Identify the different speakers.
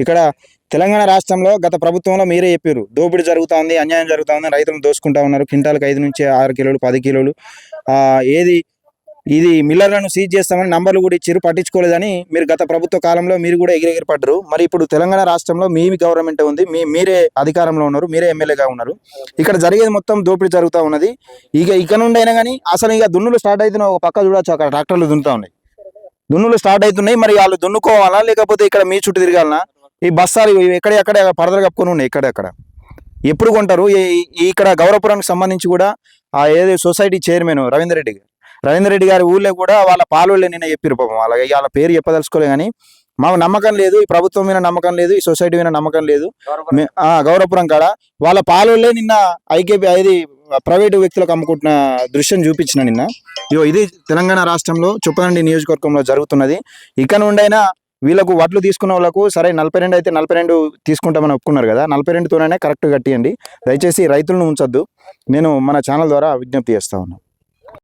Speaker 1: ఇక్కడ తెలంగాణ రాష్ట్రంలో గత ప్రభుత్వంలో మీరే చెప్పారు, దోపిడీ జరుగుతుంది, అన్యాయం జరుగుతుంది, రైతులను దోసుకుంటా ఉన్నారు, క్వింటాలకు 5 నుంచి 6 కిలోలు 10 కిలోలు ఏది ఇది మిల్లర్లను సీజ్ చేస్తామని నంబర్లు కూడా ఇచ్చారు, పట్టించుకోలేదని మీరు గత ప్రభుత్వ కాలంలో మీరు కూడా ఎగిరెగిరి పడ్డరు. మరి ఇప్పుడు తెలంగాణ రాష్ట్రంలో మీ గవర్నమెంట్ ఉంది, మీరే అధికారంలో ఉన్నారు, మీరే ఎమ్మెల్యేగా ఉన్నారు. ఇక్కడ జరిగేది మొత్తం దోపిడీ జరుగుతూ ఉన్నది. ఇక నుండి అయినా కానీ అసలు ఇక దున్నులు స్టార్ట్ అవుతున్నాయి. ఒక పక్క చూడొచ్చు, అక్కడ ట్రాక్టర్లు దున్నుతా ఉన్నాయి, దున్నులు స్టార్ట్ అవుతున్నాయి. మరి వాళ్ళు దున్నుకోవాలా లేకపోతే ఇక్కడ మీ చుట్టూ తిరగాలనా? ఈ బస్సాలు ఎక్కడెక్కడ పరదలు కప్పుకొని ఉన్నాయి, ఎక్కడెక్కడ ఎప్పుడు కొంటారు? ఇక్కడ గౌరవపురానికి సంబంధించి కూడా ఏదో సొసైటీ చైర్మన్ రవీందర్ రెడ్డి గారి ఊళ్ళో కూడా వాళ్ళ పాలోళ్ళే నిన్న చెప్పారు. పాపం వాళ్ళ పేరు చెప్పదలుచుకోలే, కానీ మాకు నమ్మకం లేదు, ఈ ప్రభుత్వం మీద నమ్మకం లేదు, ఈ సొసైటీ మీద నమ్మకం లేదు. గౌరవపురం కాడ వాళ్ళ పాలోళ్ళే నిన్న ఐకేపీ అది ప్రైవేటు వ్యక్తులకు అమ్ముకుంటున్న దృశ్యం చూపించిన నిన్న. ఇది తెలంగాణ రాష్ట్రంలో చొప్పదండి నియోజకవర్గంలో జరుగుతున్నది. ఇక నుండైనా వీళ్ళకు వడ్లు తీసుకున్న వాళ్ళకు సరే 42 అయితే 42 తీసుకుంటామని ఒప్పుకున్నారు కదా, 42తోనే కరెక్ట్ కట్టియండి. దయచేసి రైతులను ఉంచొద్దు. నేను మన ఛానల్ ద్వారా విజ్ఞప్తి చేస్తా ఉన్నాను.